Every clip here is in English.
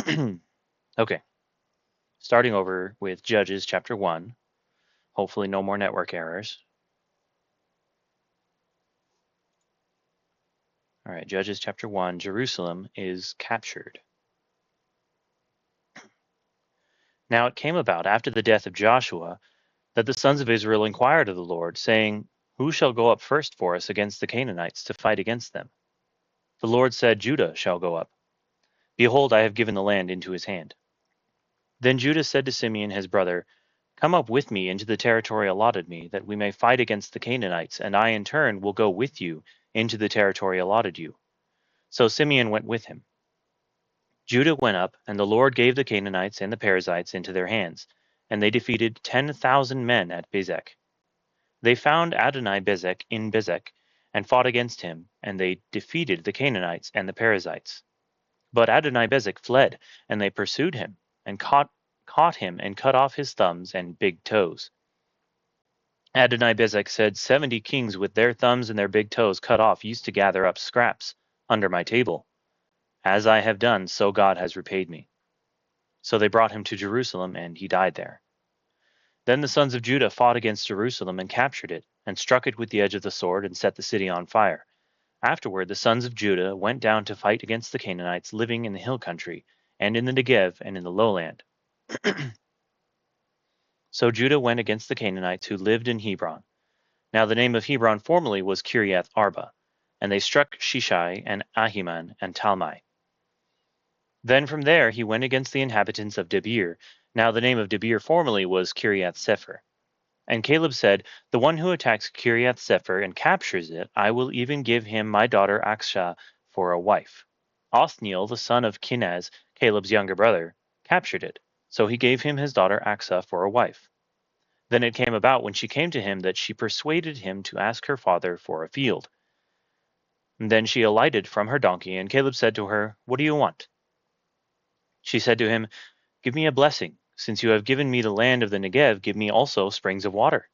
Okay, starting over with Judges chapter 1. Hopefully no more network errors. All right, Judges chapter 1, Jerusalem is captured. Now it came about after the death of Joshua that the sons of Israel inquired of the Lord, saying, Who shall go up first for us against the Canaanites to fight against them? The Lord said, Judah shall go up. Behold, I have given the land into his hand. Then Judah said to Simeon his brother, Come up with me into the territory allotted me, that we may fight against the Canaanites, and I in turn will go with you into the territory allotted you. So Simeon went with him. Judah went up, and the Lord gave the Canaanites and the Perizzites into their hands, and they defeated 10,000 men at Bezek. They found Adoni-Bezek in Bezek, and fought against him, and they defeated the Canaanites and the Perizzites. But Adoni-Bezek fled, and they pursued him, and caught him, and cut off his thumbs and big toes. Adoni-Bezek said, 70 kings with their thumbs and their big toes cut off used to gather up scraps under my table. As I have done, so God has repaid me. So they brought him to Jerusalem, and he died there. Then the sons of Judah fought against Jerusalem and captured it, and struck it with the edge of the sword, and set the city on fire. Afterward the sons of Judah went down to fight against the Canaanites living in the hill country, and in the Negev, and in the lowland. So Judah went against the Canaanites who lived in Hebron. Now the name of Hebron formerly was Kiriath Arba, and they struck Shishai, and Ahiman, and Talmai. Then from there he went against the inhabitants of Debir. Now the name of Debir formerly was Kiriath Sepher. And Caleb said, The one who attacks Kiriath Sepher and captures it, I will even give him my daughter Achsah for a wife. Othniel, the son of Kenaz, Caleb's younger brother, captured it. So he gave him his daughter Achsah for a wife. Then it came about when she came to him that she persuaded him to ask her father for a field. And then she alighted from her donkey, and Caleb said to her, What do you want? She said to him, Give me a blessing. Since you have given me the land of the Negev, give me also springs of water.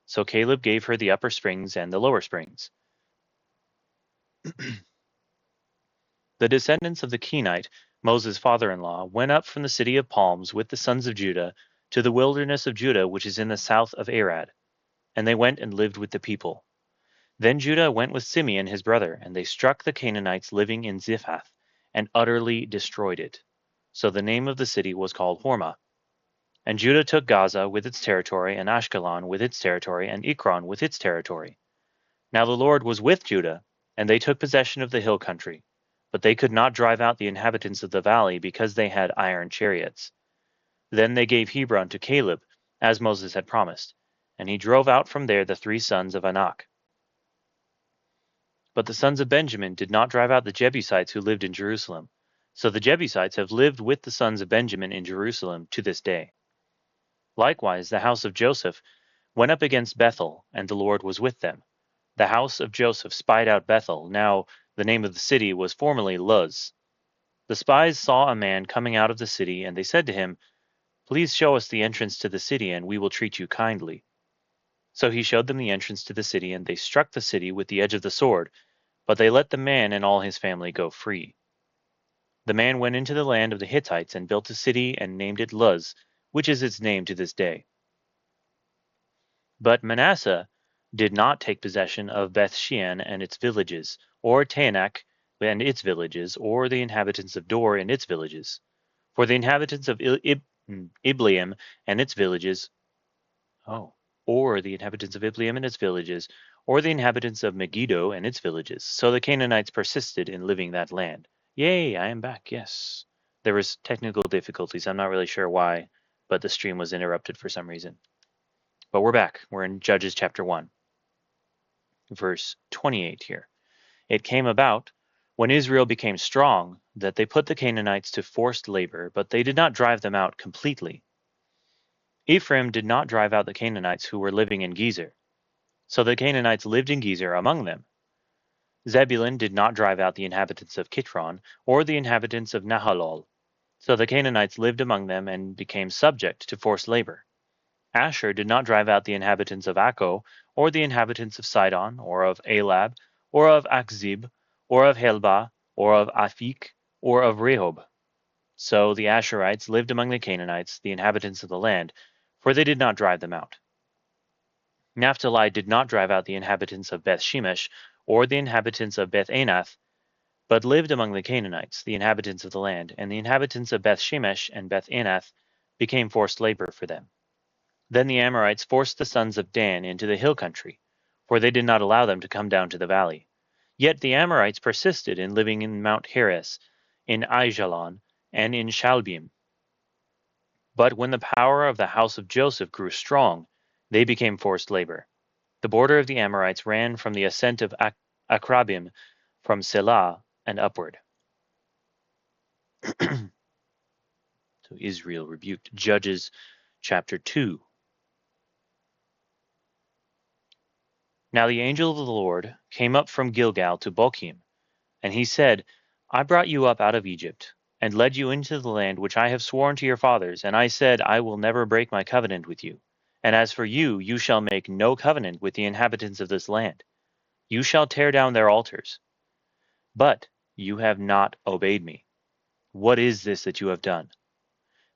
So Caleb gave her the upper springs and the lower springs. The descendants of the Kenite, Moses' father-in-law, went up from the city of palms with the sons of Judah to the wilderness of Judah, which is in the south of Arad. And they went and lived with the people. Then Judah went with Simeon his brother, and they struck the Canaanites living in Ziphath, and utterly destroyed it. So the name of the city was called Hormah. And Judah took Gaza with its territory, and Ashkelon with its territory, and Ekron with its territory. Now the Lord was with Judah, and they took possession of the hill country. But they could not drive out the inhabitants of the valley, because they had iron chariots. Then they gave Hebron to Caleb, as Moses had promised, and he drove out from there the 3 sons of Anak. But the sons of Benjamin did not drive out the Jebusites who lived in Jerusalem. So the Jebusites have lived with the sons of Benjamin in Jerusalem to this day. Likewise the house of Joseph went up against Bethel, and the Lord was with them. The house of Joseph spied out Bethel. Now the name of the city was formerly Luz. The spies saw a man coming out of the city, and they said to him, Please show us the entrance to the city, and we will treat you kindly. So he showed them the entrance to the city, and they struck the city with the edge of the sword, but they let the man and all his family go free. The man went into the land of the Hittites and built a city and named it Luz, which is its name to this day. But Manasseh did not take possession of Beth-shean and its villages, or Taanach and its villages, or the inhabitants of Dor and its villages. For the inhabitants of Ibleam and its villages, or the inhabitants of Ibleam and its villages, or the inhabitants of Megiddo and its villages. So the Canaanites persisted in living that land. Yay, I am back, yes. There was technical difficulties, I'm not really sure why, but the stream was interrupted for some reason. But we're back. We're in Judges chapter 1, verse 28 here. It came about, when Israel became strong, that they put the Canaanites to forced labor, but they did not drive them out completely. Ephraim did not drive out the Canaanites who were living in Gezer. So the Canaanites lived in Gezer among them. Zebulun did not drive out the inhabitants of Kitron, or the inhabitants of Nahalol. So the Canaanites lived among them and became subject to forced labor. Asher did not drive out the inhabitants of Akko, or the inhabitants of Sidon, or of Elab, or of Achzib, or of Helbah, or of Aphik, or of Rehob. So the Asherites lived among the Canaanites, the inhabitants of the land, for they did not drive them out. Naphtali did not drive out the inhabitants of Beth Shemesh or the inhabitants of Beth Anath, but lived among the Canaanites, the inhabitants of the land, and the inhabitants of Beth Shemesh and Beth Anath became forced labor for them. Then the Amorites forced the sons of Dan into the hill country, for they did not allow them to come down to the valley. Yet the Amorites persisted in living in Mount Heres, in Aijalon, and in Shalbim. But when the power of the house of Joseph grew strong, they became forced labor. The border of the Amorites ran from the ascent of Akrabim, from Selah and upward. So Israel rebuked. Judges chapter 2. Now the angel of the Lord came up from Gilgal to Bochim, and he said, I brought you up out of Egypt, and led you into the land which I have sworn to your fathers, and I said, I will never break my covenant with you. And as for you, you shall make no covenant with the inhabitants of this land. You shall tear down their altars. But you have not obeyed me. What is this that you have done?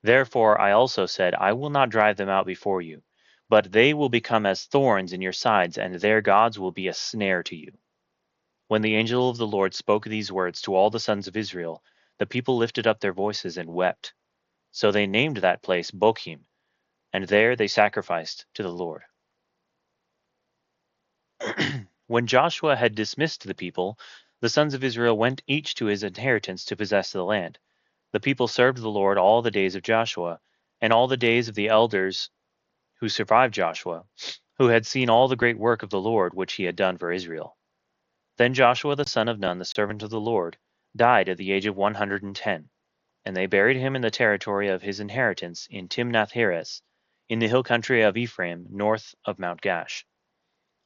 Therefore I also said, I will not drive them out before you, but they will become as thorns in your sides, and their gods will be a snare to you. When the angel of the Lord spoke these words to all the sons of Israel, the people lifted up their voices and wept. So they named that place Bochim, and there they sacrificed to the Lord. When Joshua had dismissed the people, the sons of Israel went each to his inheritance to possess the land. The people served the Lord all the days of Joshua, and all the days of the elders who survived Joshua, who had seen all the great work of the Lord which he had done for Israel. Then Joshua the son of Nun, the servant of the Lord, died at the age of 110, and they buried him in the territory of his inheritance in Timnath-Heres, in the hill country of Ephraim, north of Mount Gash.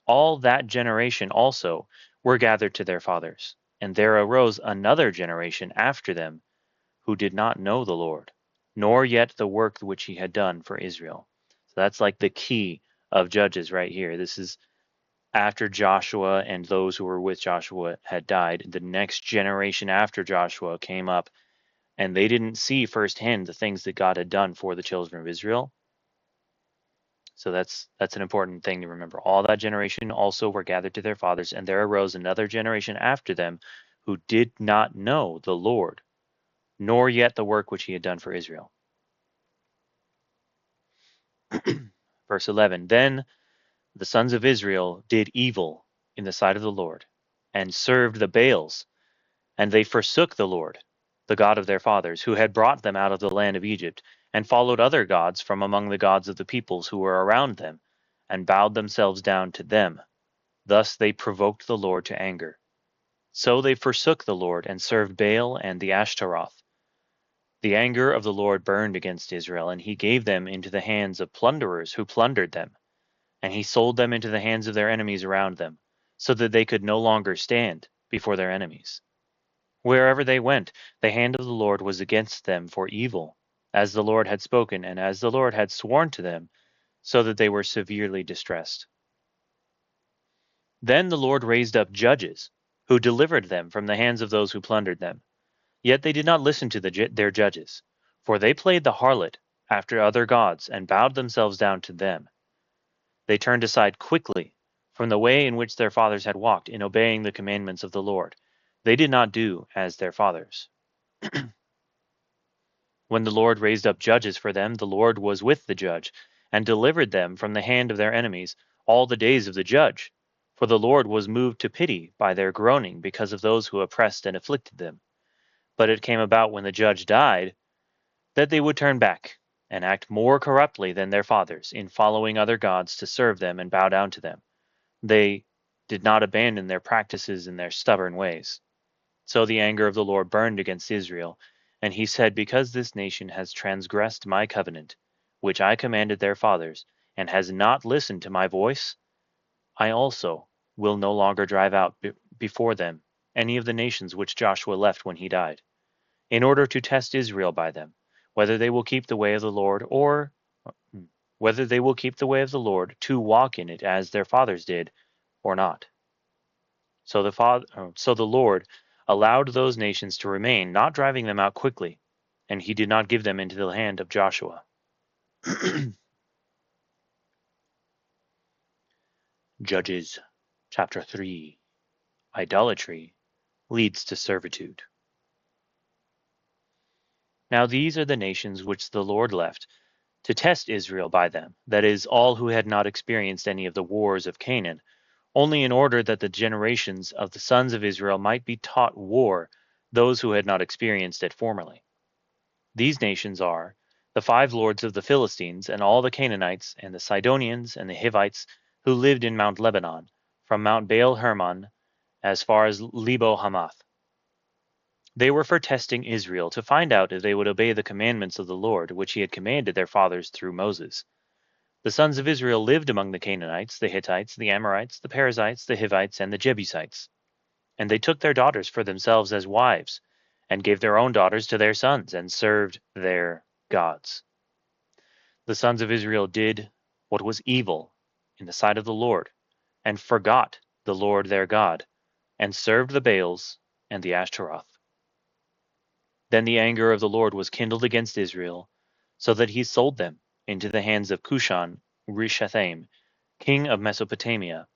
All that generation also were gathered to their fathers, and there arose another generation after them who did not know the Lord, nor yet the work which he had done for Israel. So that's like the key of Judges right here. This is after Joshua and those who were with Joshua had died. The next generation after Joshua came up, and they didn't see firsthand the things that God had done for the children of Israel. So that's an important thing to remember. All that generation also were gathered to their fathers, and there arose another generation after them who did not know the Lord, nor yet the work which he had done for Israel. Verse 11, Then the sons of Israel did evil in the sight of the Lord, and served the Baals, and they forsook the Lord, the God of their fathers, who had brought them out of the land of Egypt, and followed other gods from among the gods of the peoples who were around them, and bowed themselves down to them. Thus they provoked the Lord to anger. So they forsook the Lord, and served Baal and the Ashtaroth. The anger of the Lord burned against Israel, and he gave them into the hands of plunderers who plundered them, and he sold them into the hands of their enemies around them, so that they could no longer stand before their enemies. Wherever they went, the hand of the Lord was against them for evil, as the Lord had spoken, and as the Lord had sworn to them, so that they were severely distressed. Then the Lord raised up judges, who delivered them from the hands of those who plundered them. Yet they did not listen to their judges, for they played the harlot after other gods, and bowed themselves down to them. They turned aside quickly from the way in which their fathers had walked in obeying the commandments of the Lord. They did not do as their fathers. When the Lord raised up judges for them, the Lord was with the judge, and delivered them from the hand of their enemies all the days of the judge. For the Lord was moved to pity by their groaning because of those who oppressed and afflicted them. But it came about when the judge died, that they would turn back, and act more corruptly than their fathers, in following other gods to serve them and bow down to them. They did not abandon their practices and their stubborn ways. So the anger of the Lord burned against Israel, and he said, Because this nation has transgressed my covenant, which I commanded their fathers, and has not listened to my voice, I also will no longer drive out before them any of the nations which Joshua left when he died, in order to test Israel by them, whether they will keep the way of the Lord, or whether they will keep the way of the Lord to walk in it as their fathers did, or not. So the Lord allowed those nations to remain, not driving them out quickly. and he did not give them into the hand of Joshua. Judges chapter 3. Idolatry leads to servitude. Now these are the nations which the Lord left to test Israel by them, that is, all who had not experienced any of the wars of Canaan, only in order that the generations of the sons of Israel might be taught war, those who had not experienced it formerly. These nations are the 5 lords of the Philistines, and all the Canaanites, and the Sidonians, and the Hivites, who lived in Mount Lebanon, from Mount Baal Hermon as far as Lebo Hamath. They were for testing Israel, to find out if they would obey the commandments of the Lord, which he had commanded their fathers through Moses. The sons of Israel lived among the Canaanites, the Hittites, the Amorites, the Perizzites, the Hivites, and the Jebusites. And they took their daughters for themselves as wives, and gave their own daughters to their sons, and served their gods. The sons of Israel did what was evil in the sight of the Lord, and forgot the Lord their God, and served the Baals and the Ashtaroth. Then the anger of the Lord was kindled against Israel, so that he sold them into the hands of Cushan Rishathaim, king of Mesopotamia,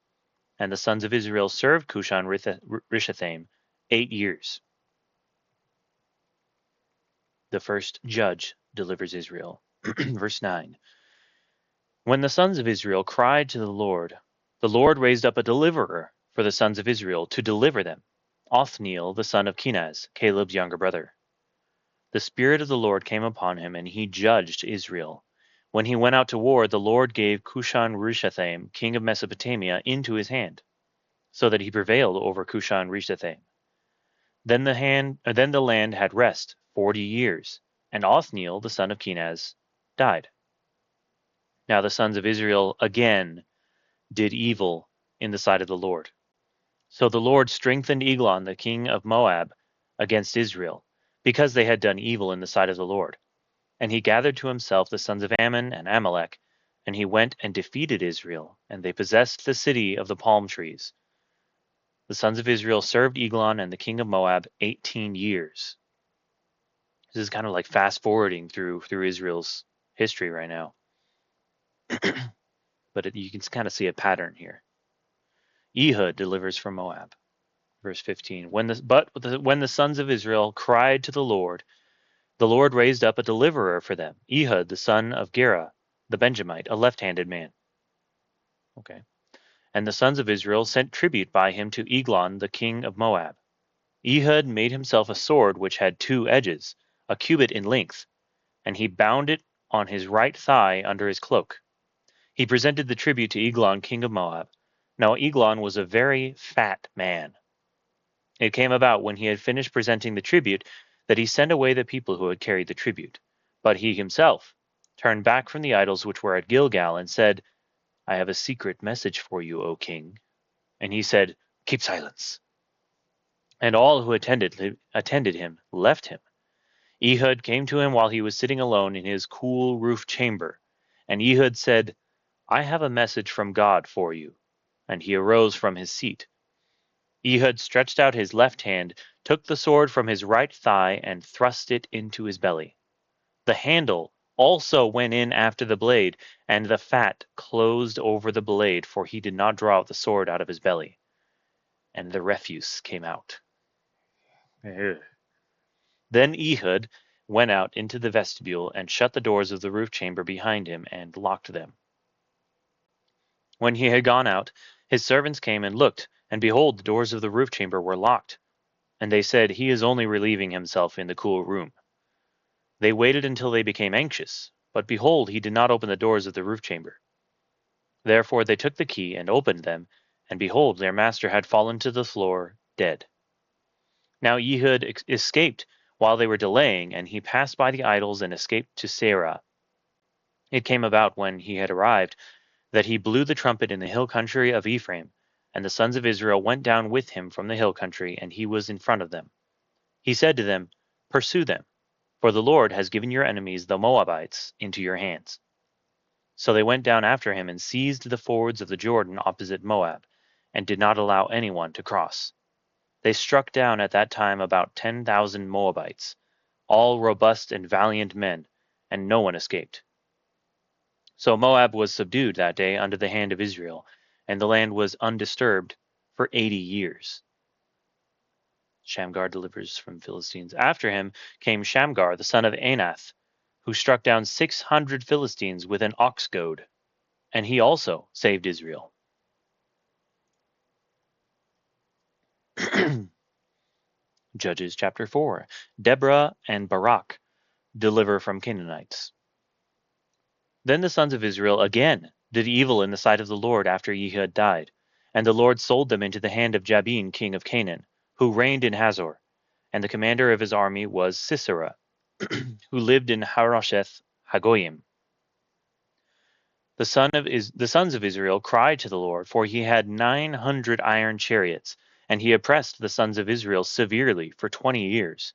and the sons of Israel served Cushan Rishathaim 8 years. The first judge delivers Israel. Verse 9. When the sons of Israel cried to the Lord raised up a deliverer for the sons of Israel to deliver them, Othniel the son of Kenaz, Caleb's younger brother. The Spirit of the Lord came upon him, and he judged Israel. When he went out to war, the Lord gave Cushan Rishathaim, king of Mesopotamia, into his hand, so that he prevailed over Cushan Rishathaim. Then the land had rest 40 years, and Othniel the son of Kenaz died. Now the sons of Israel again did evil in the sight of the Lord. So the Lord strengthened Eglon the king of Moab against Israel, because they had done evil in the sight of the Lord. And he gathered to himself the sons of Ammon and Amalek, and he went and defeated Israel, and they possessed the city of the palm trees. The sons of Israel served Eglon and the king of Moab 18 years. This is kind of like fast forwarding through Israel's history right now. But you can kind of see a pattern here. Ehud delivers from Moab. Verse 15. When the sons of Israel cried to the Lord raised up a deliverer for them, Ehud the son of Gera, the Benjamite, a left-handed man. Okay. And the sons of Israel sent tribute by him to Eglon the king of Moab. Ehud made himself a sword which had 2 edges, a cubit in length, and he bound it on his right thigh under his cloak. He presented the tribute to Eglon king of Moab. Now Eglon was a very fat man. It came about when he had finished presenting the tribute that he sent away the people who had carried the tribute. But he himself turned back from the idols which were at Gilgal and said, I have a secret message for you, O king. And he said, Keep silence. And all who attended him left him. Ehud came to him while he was sitting alone in his cool roof chamber. And Ehud said, I have a message from God for you. And he arose from his seat. Ehud stretched out his left hand, took the sword from his right thigh, and thrust it into his belly. The handle also went in after the blade, and the fat closed over the blade, for he did not draw the sword out of his belly. And the refuse came out. Then Ehud went out into the vestibule and shut the doors of the roof chamber behind him and locked them. When he had gone out, his servants came and looked, and behold, the doors of the roof chamber were locked. And they said, He is only relieving himself in the cool room. They waited until they became anxious, but behold, he did not open the doors of the roof chamber. Therefore they took the key and opened them, and behold, their master had fallen to the floor, dead. Now Ehud escaped while they were delaying, and he passed by the idols and escaped to Seirah. It came about when he had arrived that he blew the trumpet in the hill country of Ephraim, and the sons of Israel went down with him from the hill country, and he was in front of them. He said to them, Pursue them, for the Lord has given your enemies, the Moabites, into your hands. So they went down after him and seized the fords of the Jordan opposite Moab, and did not allow anyone to cross. They struck down at that time about 10,000 Moabites, all robust and valiant men, and no one escaped. So Moab was subdued that day under the hand of Israel, and the land was undisturbed for 80 years. Shamgar delivers from Philistines. After him came Shamgar, the son of Anath, who struck down 600 Philistines with an ox goad, and he also saved Israel. Judges chapter 4. Deborah and Barak deliver from Canaanites. Then the sons of Israel again did evil in the sight of the Lord after Ehud died, and the Lord sold them into the hand of Jabin king of Canaan, who reigned in Hazor, and the commander of his army was Sisera, who lived in Harosheth Hagoyim. The sons of Israel cried to the Lord, for he had 900 iron chariots, and he oppressed the sons of Israel severely for 20 years.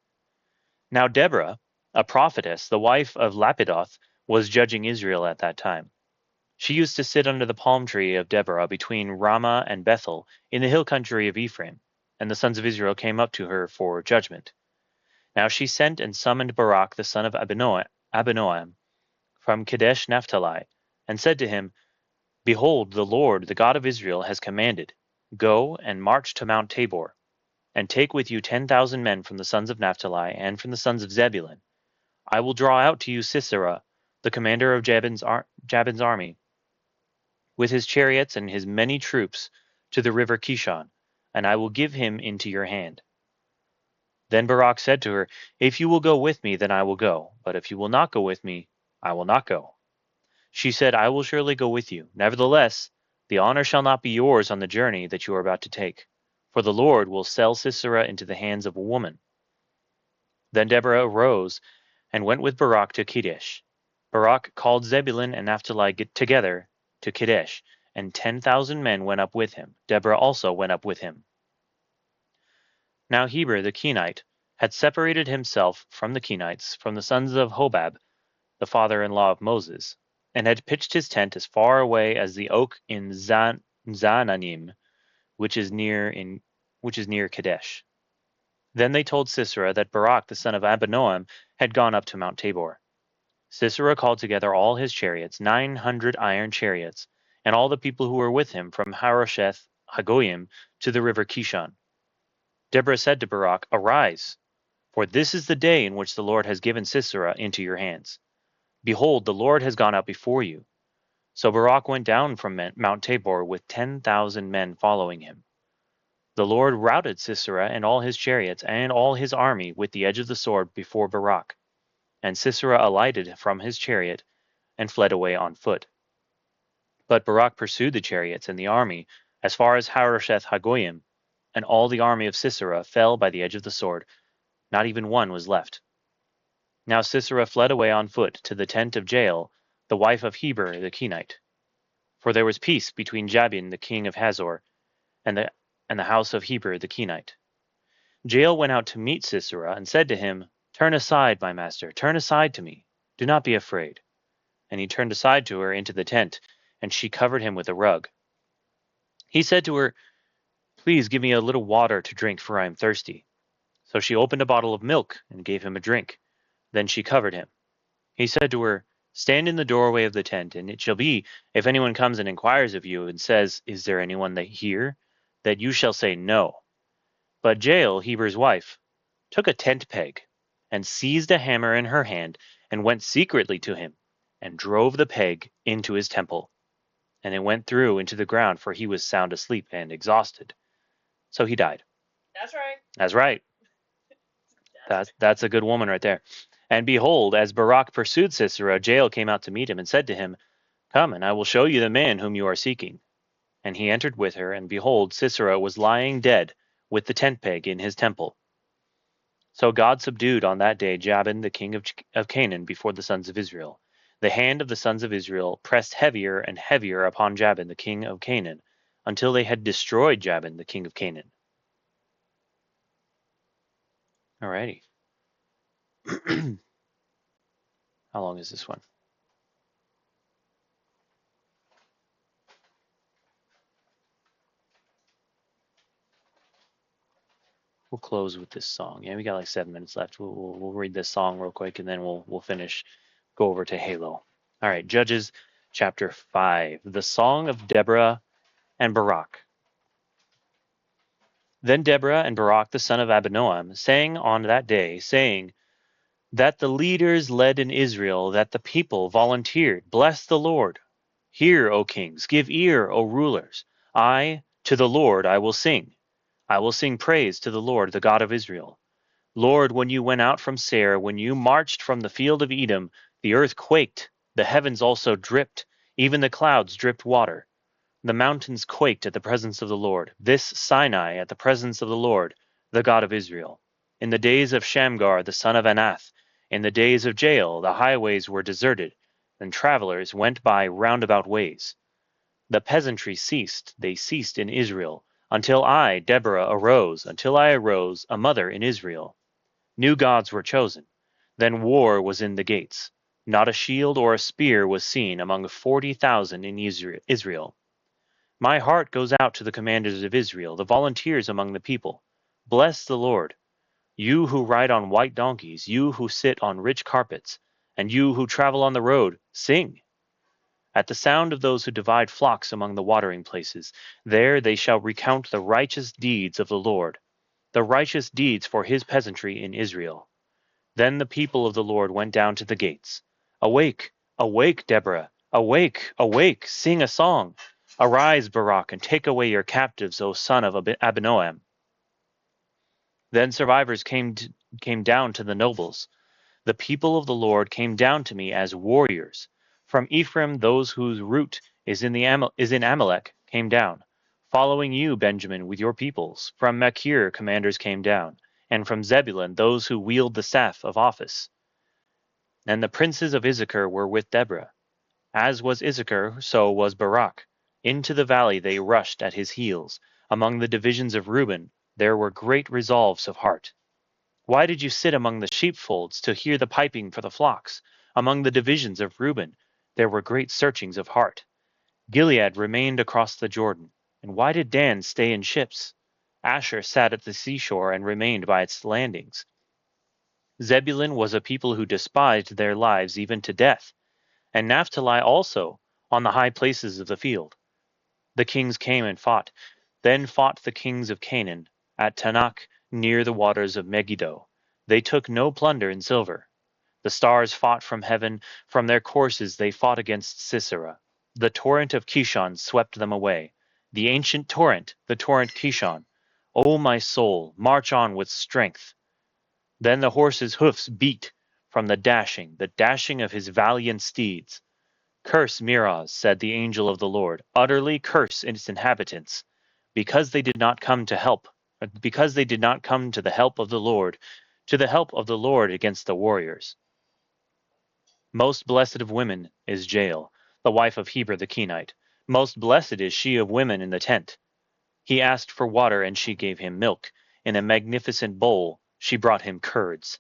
Now Deborah, a prophetess, the wife of Lapidoth, was judging Israel at that time. She used to sit under the palm tree of Deborah between Ramah and Bethel in the hill country of Ephraim, and the sons of Israel came up to her for judgment. Now she sent and summoned Barak the son of Abinoam from Kadesh Naphtali, and said to him, Behold, the Lord, the God of Israel, has commanded, Go and march to Mount Tabor, and take with you 10,000 men from the sons of Naphtali and from the sons of Zebulun. I will draw out to you Sisera, the commander of Jabin's army, with his chariots and his many troops, to the river Kishon, and I will give him into your hand. Then Barak said to her, If you will go with me, then I will go, but if you will not go with me, I will not go. She said, I will surely go with you. Nevertheless, the honor shall not be yours on the journey that you are about to take, for the Lord will sell Sisera into the hands of a woman. Then Deborah arose and went with Barak to Kadesh. Barak called Zebulun and Naphtali together to Kadesh, and 10,000 men went up with him. Deborah also went up with him. Now Heber the Kenite had separated himself from the Kenites, from the sons of Hobab, the father-in-law of Moses, and had pitched his tent as far away as the oak in Zaananim, which is near Kadesh. Then they told Sisera that Barak the son of Abinoam had gone up to Mount Tabor. Sisera called together all his chariots, 900 iron chariots, and all the people who were with him from Harosheth Hagoyim to the river Kishon. Deborah said to Barak, Arise, for this is the day in which the Lord has given Sisera into your hands. Behold, the Lord has gone out before you. So Barak went down from Mount Tabor with 10,000 men following him. The Lord routed Sisera and all his chariots and all his army with the edge of the sword before Barak. And Sisera alighted from his chariot and fled away on foot. But Barak pursued the chariots and the army as far as Harosheth Hagoyim, and all the army of Sisera fell by the edge of the sword. Not even one was left. Now Sisera fled away on foot to the tent of Jael, the wife of Heber the Kenite. For there was peace between Jabin the king of Hazor and the house of Heber the Kenite. Jael went out to meet Sisera and said to him, Turn aside, my master, turn aside to me. Do not be afraid. And he turned aside to her into the tent, and she covered him with a rug. He said to her, Please give me a little water to drink, for I am thirsty. So she opened a bottle of milk and gave him a drink. Then she covered him. He said to her, Stand in the doorway of the tent, and it shall be, if anyone comes and inquires of you and says, Is there anyone here? That you shall say no. But Jael, Heber's wife, took a tent peg, and seized a hammer in her hand, and went secretly to him, and drove the peg into his temple. And it went through into the ground, for he was sound asleep and exhausted. So he died. That's right. That's right. That's a good woman right there. And behold, as Barak pursued Sisera, Jael came out to meet him and said to him, Come, and I will show you the man whom you are seeking. And he entered with her, and behold, Sisera was lying dead with the tent peg in his temple. So God subdued on that day Jabin the king of Canaan before the sons of Israel. The hand of the sons of Israel pressed heavier and heavier upon Jabin the king of Canaan, until they had destroyed Jabin the king of Canaan. Alrighty. How long is this one? we'll close with this song. Yeah, we got like 7 minutes left. We'll read this song real quick, and then we'll finish. Go over to Halo. All right, Judges chapter 5, the song of Deborah and Barak. Then Deborah and Barak the son of Abinoam sang on that day, saying, that the leaders led in Israel, that the people volunteered. Bless the Lord. Hear, O kings, give ear, O rulers. To the Lord, I will sing. I will sing praise to the Lord, the God of Israel. Lord, when you went out from Seir, when you marched from the field of Edom, the earth quaked, the heavens also dripped, even the clouds dripped water. The mountains quaked at the presence of the Lord, this Sinai at the presence of the Lord, the God of Israel. In the days of Shamgar the son of Anath, in the days of Jael, the highways were deserted, and travelers went by roundabout ways. The peasantry ceased, they ceased in Israel, until I, Deborah, arose, until I arose, a mother in Israel. New gods were chosen. Then war was in the gates. Not a shield or a spear was seen among 40,000 in Israel. My heart goes out to the commanders of Israel, the volunteers among the people. Bless the Lord. You who ride on white donkeys, you who sit on rich carpets, and you who travel on the road, sing. At the sound of those who divide flocks among the watering places, there they shall recount the righteous deeds of the Lord, the righteous deeds for his peasantry in Israel. Then the people of the Lord went down to the gates. Awake, awake, Deborah, awake, awake, sing a song. Arise, Barak, and take away your captives, O son of Abinoam. Then survivors came down to the nobles. The people of the Lord came down to me as warriors. From Ephraim, those whose root is in Amalek came down. Following you, Benjamin, with your peoples. From Machir, commanders came down, and from Zebulun, those who wield the staff of office. And the princes of Issachar were with Deborah. As was Issachar, so was Barak. Into the valley they rushed at his heels. Among the divisions of Reuben, there were great resolves of heart. Why did you sit among the sheepfolds to hear the piping for the flocks? Among the divisions of Reuben, there were great searchings of heart. Gilead remained across the Jordan. And why did Dan stay in ships? Asher sat at the seashore and remained by its landings. Zebulun was a people who despised their lives even to death, and Naphtali also, on the high places of the field. The kings came and fought. Then fought the kings of Canaan, at Tanakh, near the waters of Megiddo. They took no plunder in silver. The stars fought from heaven, from their courses they fought against Sisera. The torrent of Kishon swept them away. The ancient torrent, the torrent Kishon. O my soul, march on with strength. Then the horse's hoofs beat from the dashing of his valiant steeds. Curse Meroz, said the angel of the Lord, utterly curse its inhabitants, because they did not come to the help of the Lord, to the help of the Lord against the warriors. Most blessed of women is Jael, the wife of Heber the Kenite. Most blessed is she of women in the tent. He asked for water, and she gave him milk. In a magnificent bowl she brought him curds.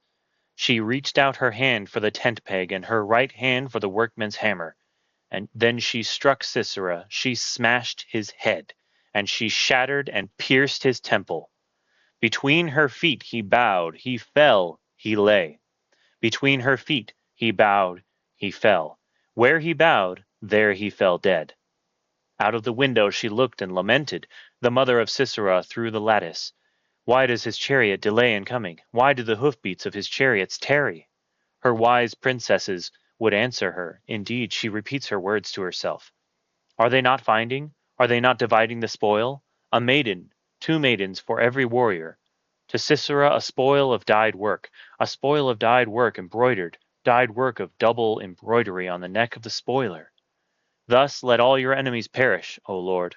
She reached out her hand for the tent peg, and her right hand for the workman's hammer. And then she struck Sisera, she smashed his head, and she shattered and pierced his temple. Between her feet he bowed, he fell, he lay. Between her feet he bowed, he fell. Where he bowed, there he fell dead. Out of the window she looked and lamented, the mother of Sisera through the lattice. Why does his chariot delay in coming? Why do the hoofbeats of his chariots tarry? Her wise princesses would answer her. Indeed, she repeats her words to herself. Are they not finding? Are they not dividing the spoil? A maiden, 2 maidens for every warrior. To Sisera a spoil of dyed work, embroidered, dyed work of double embroidery on the neck of the spoiler. Thus let all your enemies perish, O Lord,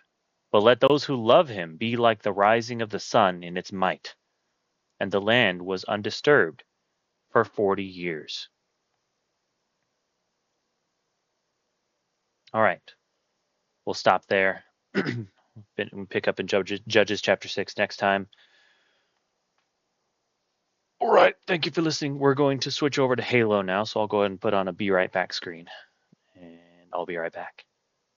but let those who love him be like the rising of the sun in its might. And the land was undisturbed for 40 years. All right, we'll stop there. We'll pick up in Judges chapter 6 next time. All right, thank you for listening. We're going to switch over to Halo now, so I'll go ahead and put on a Be Right Back screen. And I'll be right back.